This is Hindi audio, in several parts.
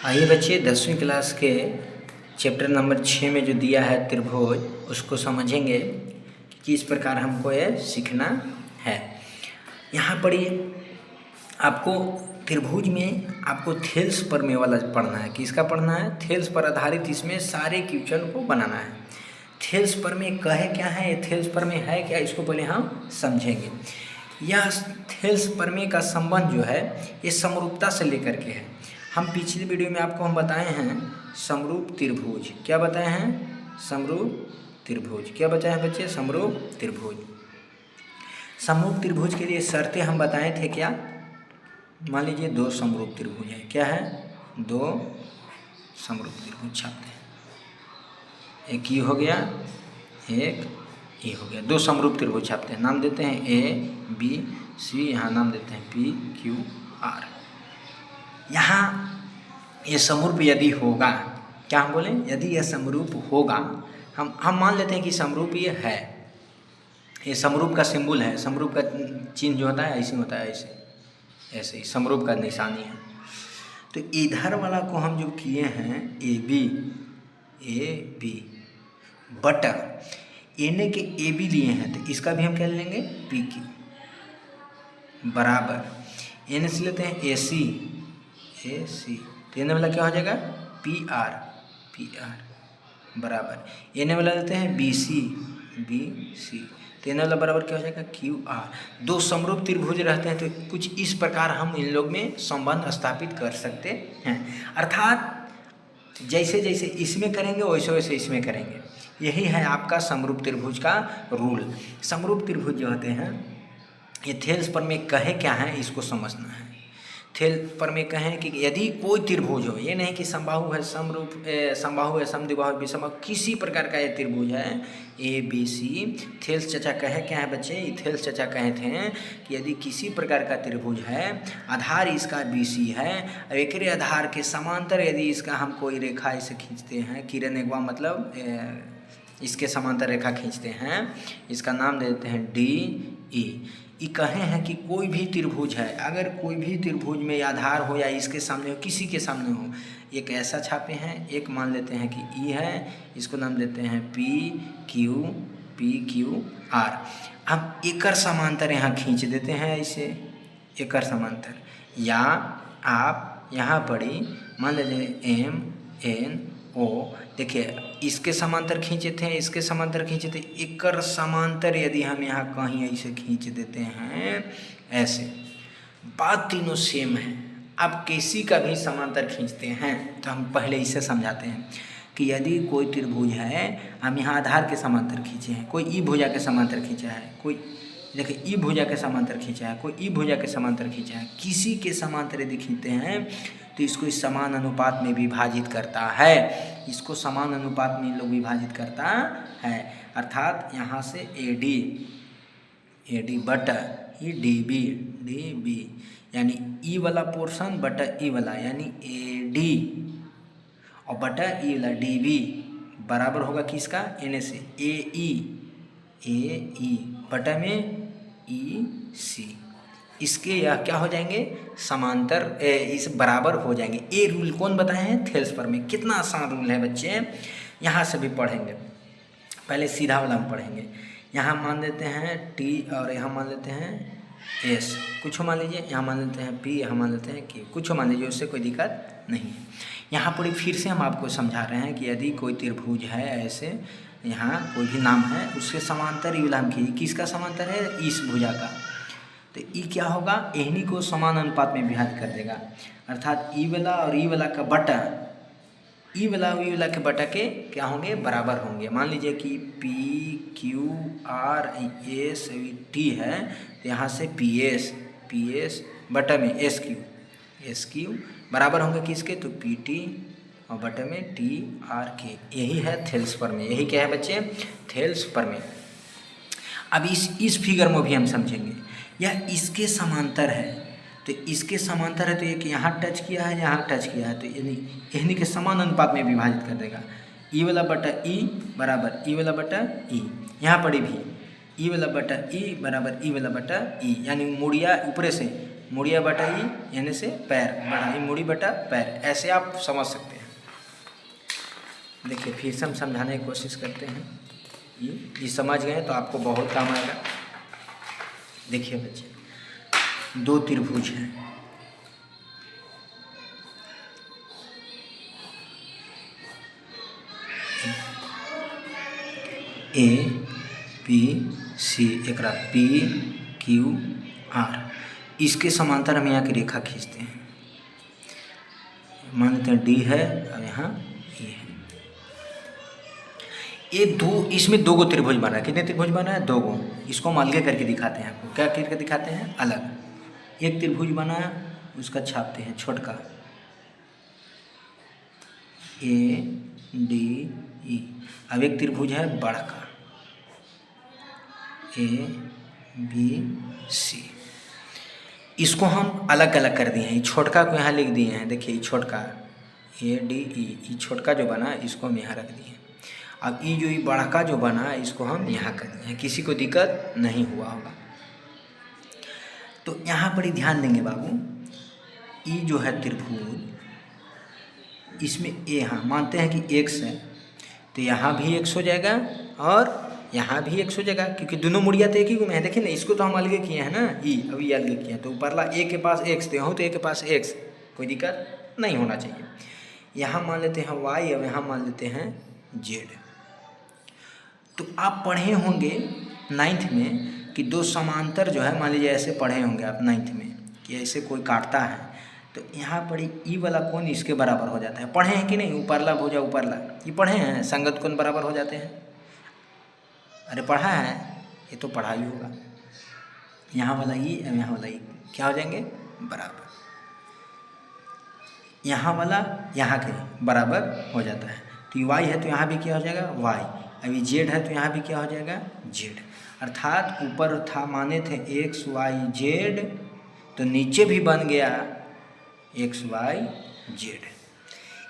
आइए बच्चे 10वीं क्लास के चैप्टर नंबर 6 में जो दिया है त्रिभुज, उसको समझेंगे कि किस प्रकार हमको ये सीखना है। यहाँ पढ़िए, आपको त्रिभुज में आपको थेल्स प्रमेय वाला पढ़ना है। किसका पढ़ना है? थेल्स पर आधारित इसमें सारे क्वेश्चन को बनाना है। थेल्स प्रमेय कहे क्या है, ये थेल्स प्रमेय है क्या, इसको पहले हम समझेंगे। यह थेल्स प्रमेय का संबंध जो है ये समरूपता से लेकर के है। हम पिछली वीडियो में आपको हम बताए हैं समरूप त्रिभुज। क्या बताए हैं? समरूप त्रिभुज। क्या बताए हैं बच्चे? समरूप त्रिभुज। समरूप त्रिभुज के लिए शर्तें हम बताए थे क्या? मान लीजिए दो समरूप त्रिभुज है। क्या है? दो समरूप त्रिभुज छापते हैं। एक ई हो गया, एक ई हो गया। दो समरूप त्रिभुज छापते हैं। नाम देते हैं ए बी सी, यहाँ नाम देते हैं पी क्यू आर। यहाँ ये समरूप यदि होगा, क्या हम बोलें? यदि यह समरूप होगा, हम मान लेते हैं कि समरूप ये है। ये समरूप का सिंबल है, समरूप का चिन्ह जो होता है ऐसे होता है, ऐसे ही समरूप का निशानी है। तो इधर वाला को हम जो किए हैं ए बी बटा एन के ए बी लिए हैं, तो इसका भी हम क्या लेंगे? पी क्यू बराबर एन से लेते हैं ए सी, तो एन वाला क्या हो जाएगा? पी आर बराबर एन वाला लेते हैं बी सी, तो एन वाला बराबर क्या हो जाएगा? Q R. दो समरूप त्रिभुज रहते हैं तो कुछ इस प्रकार हम इन लोग में संबंध स्थापित कर सकते हैं। अर्थात जैसे जैसे इसमें करेंगे वैसे वैसे इसमें करेंगे। यही है आपका समरूप त्रिभुज का रूल। समरूप त्रिभुज जो होते हैं ये थेल्स प्रमेय कहे क्या है, इसको समझना है। थेल्स प्रमेय कहें कि यदि कोई त्रिभुज हो, ये नहीं कि समबाहु है, समबाहु है, समद्विबाहु विषमबाहु, किसी प्रकार का ये त्रिभुज है ए बी सी। थेल्स चचा कहे क्या है बच्चे? थेल्स चचा कहे थे कि यदि किसी प्रकार का त्रिभुज है, आधार इसका बी सी है, और एक आधार के समांतर यदि इसका हम कोई रेखा इसे खींचते हैं, किरण एक मतलब इसके समांतर रेखा खींचते हैं, इसका नाम दे देते हैं डी ई। कहे हैं कि कोई भी त्रिभुज है, अगर कोई भी त्रिभुज में आधार हो या इसके सामने हो, किसी के सामने हो, एक ऐसा छापे हैं, एक मान लेते हैं कि ई है, इसको नाम देते हैं पी क्यू आर। अब एकर समांतर यहाँ खींच देते हैं ऐसे, एकर समांतर, या आप यहाँ पढ़ी मान लीजिए एम एन ओ, देखिए इसके समांतर खींचे थे, इसके समांतर खींचे थे, एकर समांतर यदि हम यहाँ कहीं ऐसे खींच देते हैं ऐसे, बात तीनों सेम है। अब किसी का भी समांतर खींचते हैं तो हम पहले इसे समझाते हैं कि यदि कोई त्रिभुज है, हम यहाँ आधार के समांतर खींचे हैं, कोई ई भुजा के समांतर खींचा है, कोई देखिए ई भुजा के समांतर खींचा है, कोई ई भुजा के समांतर खींचा है, किसी के समांतर यदि खींचते हैं तो इसको इस समान अनुपात में विभाजित करता है। इसको समान अनुपात में इन लोग विभाजित करता है। अर्थात यहाँ से ए डी बटा ई डी बी, यानी ई वाला पोर्शन बटा ई वाला, यानी ए डी और बटा ई वाला डी बी बराबर होगा किसका? एन से ए ई बटा में ई सी। इसके यह क्या हो जाएंगे? समांतर इस बराबर हो जाएंगे। ये रूल कौन बताए हैं? थेल्स प्रमेय। कितना आसान रूल है बच्चे, यहाँ से भी पढ़ेंगे। पहले सीधा वाला हम पढ़ेंगे। यहाँ मान लेते हैं टी और यहाँ मान लेते हैं एस, कुछ मान लीजिए, यहाँ मान लेते हैं पी, यहाँ मान लेते हैं क्यू, कुछ मान लीजिए, उससे कोई दिक्कत नहीं है। यहाँ पर फिर से हम आपको समझा रहे हैं कि यदि कोई त्रिभुज है ऐसे, यहाँ कोई भी नाम है, उसके समांतर ई वाला हम खींचिए। किसका समांतर है? इस भुजा का। तो ई क्या होगा? इन्हीं को समान अनुपात में विभाजित कर देगा। अर्थात ई वाला और ई वाला का बटा, ई वाला और ई वाला के बटा के क्या होंगे? बराबर होंगे। मान लीजिए कि P Q R S T है, तो यहाँ से पी एस बटा में एस क्यू बराबर होंगे किसके? तो पी टी और बटा में टी आर के। यही है थेल्स प्रमेय। यही क्या है बच्चे? थेल्स प्रमेय। अब इस फिगर में भी हम समझेंगे। यह इसके समांतर है, तो इसके समांतर है, तो एक यहाँ टच किया है, यहाँ टच किया है, तो यानी के समान अनुपात में विभाजित कर देगा। ई वाला बटा ई बराबर ई वाला बटा ई, यहाँ पड़ी भी ई वाला बटा ई बराबर ई वाला बटा ई, यानी मुड़िया ऊपरे से मुड़िया बटा ई, एन से पैर बटा ई मुड़ी बटा पैर, ऐसे आप समझ सकते हैं। देखिए फिर से हम समझाने की कोशिश करते हैं। ये समझ गए तो आपको बहुत काम आएगा। देखिए बच्चे, दो त्रिभुज हैं, ए पी सी, एक पी क्यू आर, इसके समांतर हम यहाँ की रेखा खींचते हैं। मान लेते हैं डी है और यहाँ ई है। ये दो, इसमें दो गो त्रिभुज बना है। कितने त्रिभुज बना है? दो गो। इसको हम अलग करके दिखाते हैं आपको। क्या करके दिखाते हैं? अलग। एक त्रिभुज बना है, उसका छापते हैं छोटका ए डी ई। अब एक त्रिभुज है बड़का ए बी सी, इसको हम अलग अलग कर दिए हैं। ये छोटका को यहाँ लिख दिए हैं। देखिए ये छोटका ए डी ई, ये छोटका जो बना इसको हम यहाँ रख दिए। अब ये जो ये बड़का जो बना इसको हम यहाँ कर दिए हैं। किसी को दिक्कत नहीं हुआ होगा। तो यहाँ पर ही ध्यान देंगे बाबू, ये जो है त्रिभुज, इसमें ए, यहाँ मानते हैं कि x है तो यहाँ भी x हो जाएगा और यहाँ भी x हो जाएगा, क्योंकि दोनों मुड़िया तो एक ही में है। देखिए ना, इसको तो हम अलग किए हैं ना, ई अभी अलग किए हैं। तो ऊपरला a के पास x तो यहाँ तो a के पास x, कोई दिक्कत नहीं होना चाहिए। यहाँ मान लेते हैं y और यहाँ मान लेते हैं z। तो आप पढ़े होंगे 9th में कि दो समांतर जो है, मान लीजिए ऐसे पढ़े होंगे आप 9th में कि ऐसे कोई काटता है तो यहाँ पर ई वाला कोण इसके बराबर हो जाता है। पढ़े हैं कि नहीं? ऊपरला भुजा ऊपरला, ये पढ़े हैं, संगत कोण बराबर हो जाते हैं। अरे पढ़ा है, ये तो पढ़ा ही होगा। यहाँ वाला ई और यहाँ वाला ई क्या हो जाएंगे? बराबर। यहाँ वाला यहाँ के बराबर हो जाता है। तो ये y है तो यहाँ भी क्या हो जाएगा? y। अभी z है तो यहाँ भी क्या हो जाएगा? z। अर्थात ऊपर था माने थे x y z, तो नीचे भी बन गया x y z।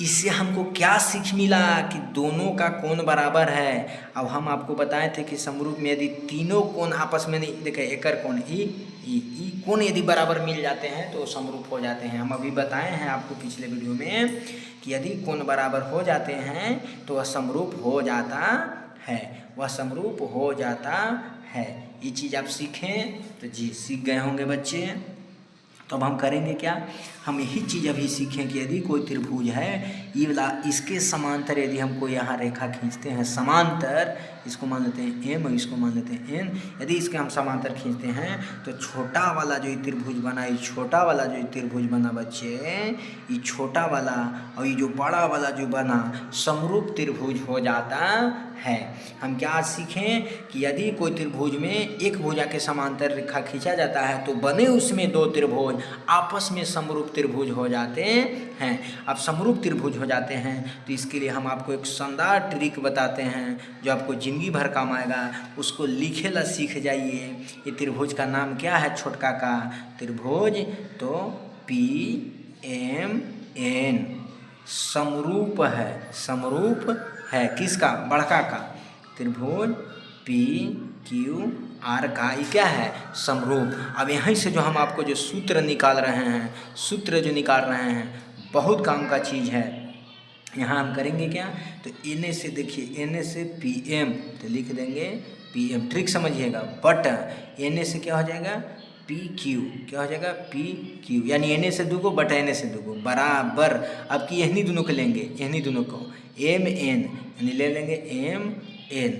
इससे हमको क्या सीख मिला कि दोनों का कोण बराबर है। अब हम आपको बताए थे कि समरूप में यदि तीनों कोण आपस में नहीं, देखें एकर कोण ई कोण यदि बराबर मिल जाते हैं तो समरूप हो जाते हैं। हम अभी बताए हैं आपको पिछले वीडियो में कि यदि कोण बराबर हो जाते हैं तो वह समरूप हो जाता है, वह समरूप हो जाता है। ये चीज़ आप सीखें तो जी सीख गए होंगे बच्चे। तो अब हम करेंगे क्या? हम यही चीज़ अभी सीखें कि यदि कोई त्रिभुज है ये वाला, इसके समांतर यदि हमको यहाँ रेखा खींचते हैं समांतर, इसको मान लेते हैं m और इसको मान लेते हैं n, यदि इसके हम समांतर खींचते हैं तो छोटा वाला जो त्रिभुज बना, ये छोटा वाला जो त्रिभुज बना बच्चे, ये छोटा वाला और ये जो बड़ा वाला जो बना समरूप त्रिभुज हो जाता है। हम क्या सीखें कि यदि कोई त्रिभुज में एक भुजा के समांतर रेखा खींचा जाता है तो बने उसमें दो त्रिभुज आपस में समरूप त्रिभुज हो जाते हैं। अब समरूप त्रिभुज हो जाते हैं तो इसके लिए हम आपको एक शानदार ट्रिक बताते हैं जो आपको जिंदगी भर काम आएगा। उसको लिखेला सीख जाइए। ये त्रिभुज का नाम क्या है? छोटका का त्रिभुज तो PMN समरूप है। समरूप है किसका? बड़का का। त्रिभुज PQR का ये क्या है? समरूप। अब यहीं से जो हम आपको जो सूत्र निकाल रहे हैं, सूत्र जो निकाल रहे हैं बहुत काम का चीज़ है। यहाँ हम करेंगे क्या? तो एन से देखिए, एन से PM तो लिख देंगे PM, ट्रिक समझिएगा। बट एन से क्या हो जाएगा? PQ, क्या हो जाएगा? PQ, यानी एन से दो को बटा एन से दो को बराबर। अब की यहनी दोनों को लेंगे, यहनी दोनों को MN, यानी ले लेंगे MN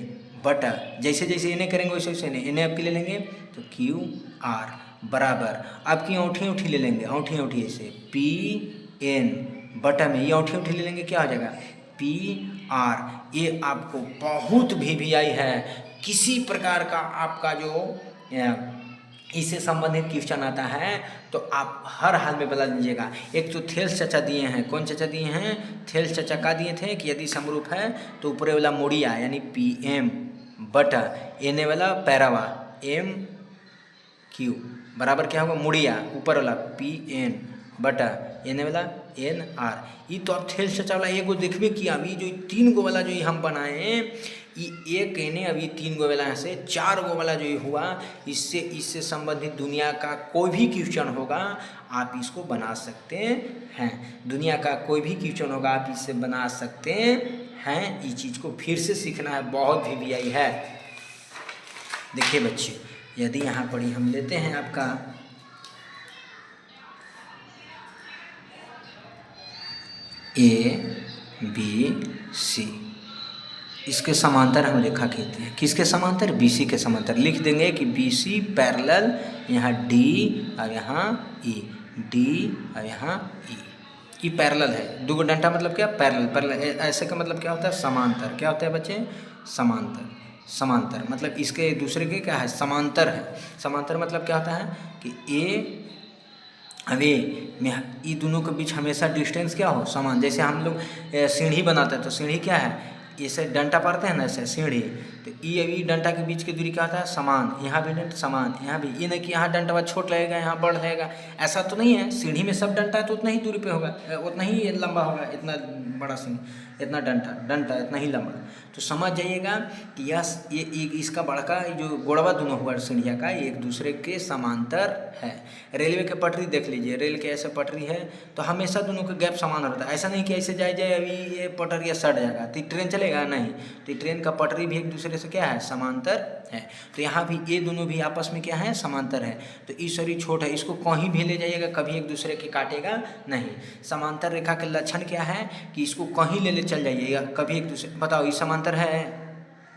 बटा, जैसे जैसे एन करेंगे वैसे वैसे एन आपकी ले लेंगे तो QR बराबर। आपकी औंठी औंठी ले लेंगे, औंठी औंठी ऐसे PN बटा में ये औंठी औंठी ले लेंगे, क्या हो जाएगा? PR। ये आपको बहुत VVI है। किसी प्रकार का आपका जो इससे संबंधित क्वेश्चन आता है तो आप हर हाल में बता दीजिएगा। एक तो थेल्स चचा दिए हैं। कौन चचा दिए हैं? थेल्स चचा का दिए थे कि यदि समरूप है तो ऊपरे वाला मुड़िया यानी PM बटा एने वाला पैरावा MQ बराबर क्या होगा? मुड़िया ऊपर वाला PN बटा एने वाला एन आर। ये तो आप थेल चाचा वाला एगो देखबे कि अभी जो 3 गो वाला जो हम बनाए हैं, ये एक एने अभी 3 गो वाला से 4 गो वाला जो हुआ, इससे संबंधित दुनिया का कोई भी क्वेश्चन होगा आप इसको बना सकते हैं। दुनिया का कोई भी क्वेश्चन होगा आप इससे बना सकते हैं। ये चीज़ को फिर से सीखना है, बहुत VVI है। देखिए बच्चे, यदि यहाँ पर हम लेते हैं आपका ABC, इसके समांतर हम रेखा खींचते हैं। किसके समांतर? BC के समांतर। लिख देंगे कि BC पैरेलल, यहाँ D और यहाँ E, D और यहाँ E। ये पैरेलल है, 2 गो डंडा मतलब क्या? पैरेलल। ऐसे का मतलब क्या होता है? समांतर। क्या होता है बच्चे? समांतर मतलब इसके दूसरे के क्या है? समांतर है। समांतर मतलब क्या होता है कि A अवे में ये दोनों के बीच हमेशा डिस्टेंस क्या हो? समान। जैसे हम लोग सीढ़ी बनाते हैं तो सीढ़ी क्या है? ऐसे डंटा पड़ते हैं ना, ऐसे सीढ़ी, तो ये अभी डंटा के बीच की दूरी क्या होता है? समान। यहाँ भी डंटा समान, यहाँ भी। ये नहीं कि यहाँ डंटा छोट लगेगा यहाँ बड़ रहेगा, ऐसा तो नहीं है। सीढ़ी में सब डंटा है तो उतना ही दूरी पे होगा, उतना ही लंबा होगा। इतना बड़ा सीढ़ी, इतना डंटा इतना ही लंबा। तो समझ जाइएगा कि ये इसका बड़का जो गोड़वा दोनों हुआ सीढ़िया का, ये एक दूसरे के समांतर है। रेलवे के पटरी देख लीजिए, रेल के ऐसे पटरी है तो हमेशा दोनों का गैप समान रहता है। ऐसा नहीं कि ऐसे जाए अभी ये पटरिया सट जाएगा तो ट्रेन चलेगा नहीं। तो ट्रेन का पटरी भी एक दूसरे से क्या है? समांतर है। तो यहाँ भी ये दोनों भी आपस में क्या है? समांतर है। तो इस शरीर छोट है, इसको कहीं भी ले जाइएगा कभी एक दूसरे के काटेगा नहीं। समांतर रेखा के लक्षण क्या है कि इसको कहीं ले चल जाइएगा कभी एक दूसरे। बताओ ये समांतर है?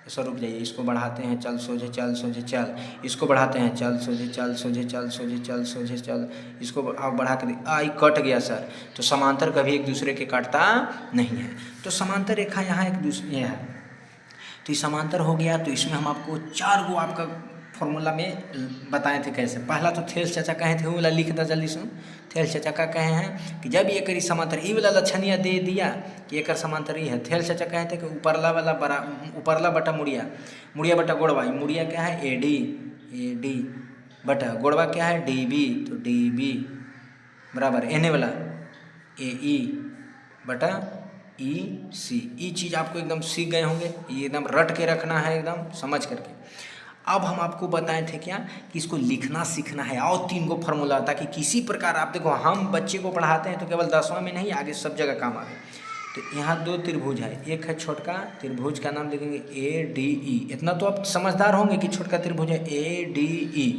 ऐसा रुक जाइए, इसको बढ़ाते हैं, चल सोझे चल। इसको बढ़ाते हैं, चल सोझे चल। इसको आप बढ़ा के आई कट गया सर। तो समांतर कभी एक दूसरे के काटता नहीं है। तो समांतर रेखा यहाँ एक दूसरे है। तो ये समांतर हो गया। तो इसमें हम आपको 4 गो आपका फॉर्मूला में बताए थे कैसे। पहला तो थेल्स चाचा कहे थे, वो वाला लिख दो जल्दी सुन। थेल्स चाचा का कहे हैं कि जब ये करी समांतर, ये वाला लक्षणिया दे दिया कि एक समांतर ही है। थेल्स चाचा कहे थे कि ऊपरला बटा मुड़िया बटा गोड़वा। मुड़िया क्या है? AD बटा गोड़वा क्या है? DB। तो DB बराबर एने वाला AE बटा EC। ये चीज़ आपको एकदम सीख गए होंगे, ये एकदम रट के रखना है, एकदम समझ करके। अब हम आपको बताए थे क्या कि इसको लिखना सीखना है, और 3 गो फार्मूला, ताकि किसी प्रकार आप देखो हम बच्चे को पढ़ाते हैं तो केवल 10वां में नहीं, आगे सब जगह काम आए। तो यहाँ 2 त्रिभुज है, एक है छोटका त्रिभुज का नाम लिखेंगे ADE। इतना तो आप समझदार होंगे कि छोटका त्रिभुज है ADE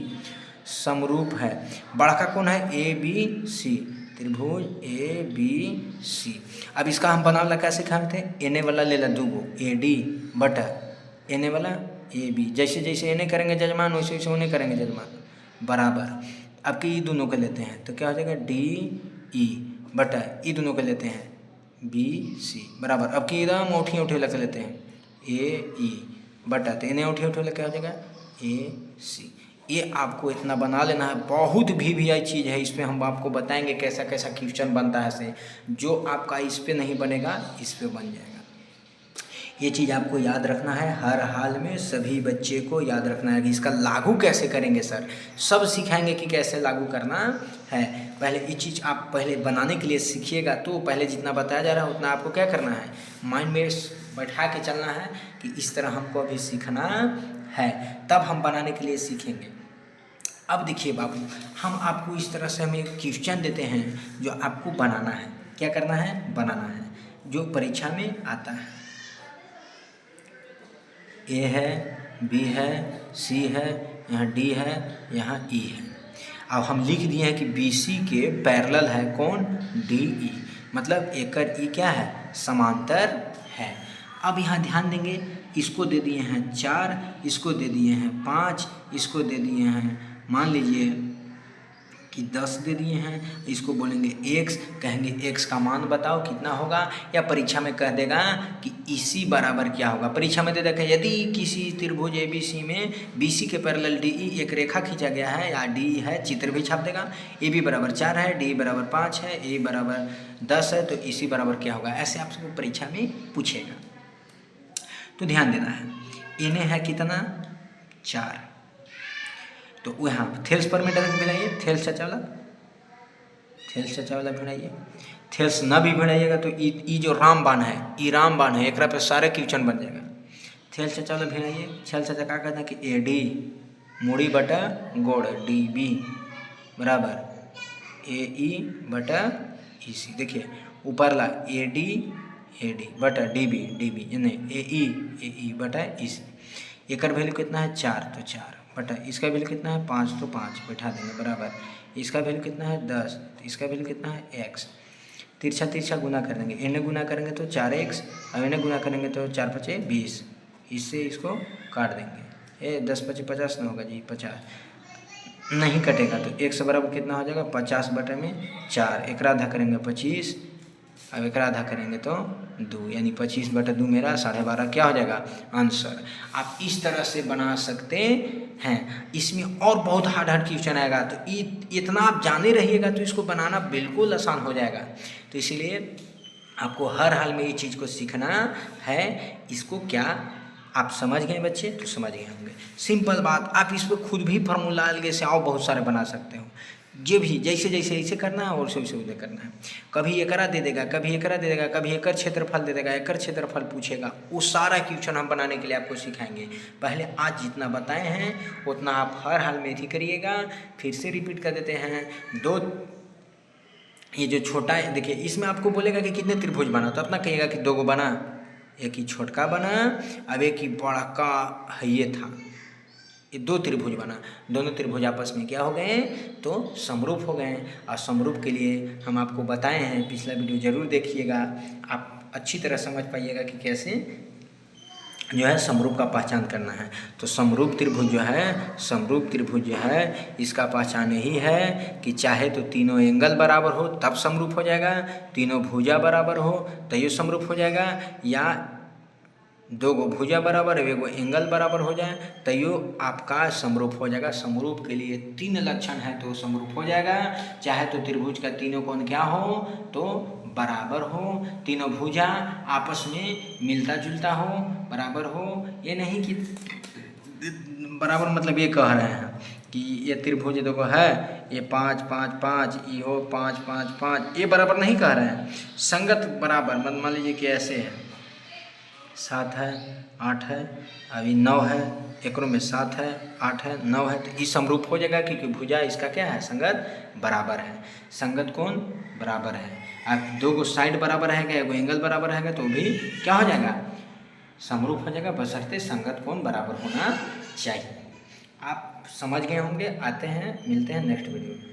समरूप है। बड़का कौन है? ABC त्रिभुज ABC। अब इसका हम बनावला कैसे खाते थे? एने वाला ले ला 2 गो AD बटा एने वाला AB। जैसे जैसे एने करेंगे जजमान वैसे वैसे उन्हें करेंगे जजमान बराबर। अब कि ये दोनों को लेते हैं तो क्या हो जाएगा? DE बटा ये दोनों को लेते हैं BC बराबर। अब कि एकदम उठी लगा लेते हैं AE बटा, तो इन्हें उठी लगा क्या हो जाएगा? AC। ये आपको इतना बना लेना है। बहुत VVI चीज़ है, इस पर हम आपको बताएंगे कैसा कैसा क्वेश्चन बनता है से। जो आपका इस पे नहीं बनेगा इस पे बन जाएगा। ये चीज़ आपको याद रखना है, हर हाल में सभी बच्चे को याद रखना है कि इसका लागू कैसे करेंगे सर। सब सिखाएंगे कि कैसे लागू करना है। पहले ये चीज़ आप पहले बनाने के लिए सीखिएगा, तो पहले जितना बताया जा रहा है उतना आपको क्या करना है? माइंड में बैठा के चलना है कि इस तरह हमको अभी सीखना है, तब हम बनाने के लिए सीखेंगे। अब देखिए बाबू, हम आपको इस तरह से हम एक क्वेश्चन देते हैं जो आपको बनाना है। क्या करना है? बनाना है, जो परीक्षा में आता है। A है, B है, C है, यहाँ D है, यहाँ E है। अब हम लिख दिए हैं कि BC के पैरेलल है कौन? DE, मतलब एकर E क्या है? समांतर है। अब यहाँ ध्यान देंगे, इसको दे दिए हैं 4, इसको दे दिए हैं 5, इसको दे दिए हैं मान लीजिए कि 10 दे दिए हैं। इसको बोलेंगे x, कहेंगे x का मान बताओ कितना होगा, या परीक्षा में कह देगा कि EC बराबर क्या होगा। परीक्षा में दे देगा यदि किसी त्रिभुज ABC में BC के पैरेलल DE एक रेखा खींचा गया है या DE है, चित्र भी छाप देगा। AB बराबर 4 है, DE बराबर 5 है, A बराबर 10 है, तो EC बराबर क्या होगा, ऐसे आपको परीक्षा में पूछेगा। तो ध्यान देना है। इन्हें है कितना? 4। तो यहाँ थेल्स पर में डायरेक्ट मिलाइए, थेल्स चाचा वाला थेल्स चाचा वाला भिड़ाइए। थेल्स न भी भिड़ाइएगा तो ई जो रामबाण है, ई रामबाण है, एक पे सारे क्वेश्चन बन जाएगा। थेल्स चाचा वाला भिड़ाइए। थेल्स चाचा क्या कहता है कि AD मूड़ी बटा गोड़ DB बराबर AE बटा EC। देखिए ऊपर ला AD बटा DB यानी AE बटा EC। एकर वैल्यू कितना है 4 तो 4 बटा इसका वैल्यू कितना है 5 तो 5 बैठा देंगे बराबर। इसका वैल्यू कितना है 10 तो इसका वैल्यू कितना है x। तिरछा तिरछा गुना कर देंगे, इन्हें गुना करेंगे तो 4x और इन्हें गुना करेंगे तो 4 पचे 20। इससे इसको काट देंगे। 10 पचे 50 ना होगा जी, 50 नहीं कटेगा तो x बराबर कितना हो जाएगा 50 बटे में 4। एक आधा करेंगे 25 अब एक आधा करेंगे तो 2 यानी 25 बटे 2 मेरा 12.5 क्या हो जाएगा आंसर। आप इस तरह से बना सकते हैं। इसमें और बहुत हार्ड क्वेश्चन आएगा तो इतना आप जाने रहिएगा तो इसको बनाना बिल्कुल आसान हो जाएगा। तो इसीलिए आपको हर हाल में ये चीज़ को सीखना है। इसको क्या आप समझ गए बच्चे? तो समझ गए होंगे। सिंपल बात, आप इस पर खुद भी फार्मूला अलग से आओ बहुत सारे बना सकते हो। जो भी जैसे जैसे ऐसे करना है और वैसे वैसे करना है। कभी एकरा दे देगा, कभी एकरा दे देगा, कभी एकर क्षेत्रफल दे देगा, एकर क्षेत्रफल पूछेगा। वो सारा क्वेश्चन हम बनाने के लिए आपको सिखाएंगे। पहले आज जितना बताए हैं उतना आप हर हाल में ही करिएगा। फिर से रिपीट कर देते हैं। ये जो छोटा है देखिए, इसमें आपको बोलेगा कि कितने त्रिभुज बना तो अपना कहिएगा कि 2 बना, एक ही छोटका बना अब एक ही बड़ा का है ये था। ये 2 त्रिभुज बना, दोनों त्रिभुज आपस में क्या हो गए तो समरूप हो गए। और समरूप के लिए हम आपको बताए हैं, पिछला वीडियो जरूर देखिएगा, आप अच्छी तरह समझ पाइएगा कि कैसे जो है समरूप का पहचान करना है। तो समरूप त्रिभुज जो है इसका पहचान यही है कि चाहे तो तीनों एंगल बराबर हो तब समरूप हो जाएगा, तीनों भुजा बराबर हो तब समरूप हो जाएगा, या 2 भुजा बराबर है 1 एंगल बराबर हो जाए तयो आपका समरूप हो जाएगा। समरूप के लिए 3 लक्षण है तो समरूप हो जाएगा। चाहे तो त्रिभुज का तीनों कोण क्या हो तो बराबर हो, तीनों भुजा आपस में मिलता जुलता हो, बराबर हो। ये नहीं कि बराबर मतलब ये कह रहे हैं कि ये त्रिभुज देखो है ये 5 5 5 ये हो 5 5 5, ये बराबर नहीं कह रहे हैं। संगत बराबर मान लीजिए कि ऐसे है 7 है 8 है अभी 9 है, एक में 7 है 8 है 9 है तो ये समरूप हो जाएगा क्योंकि भुजा इसका क्या है संगत बराबर है, संगत कोण बराबर है। अब 2 साइड बराबर है, 1 एंगल बराबर है तो भी क्या हो जाएगा समरूप हो जाएगा, बशर्ते संगत कोण बराबर होना चाहिए। आप समझ गए होंगे। आते हैं मिलते हैं नेक्स्ट वीडियो में।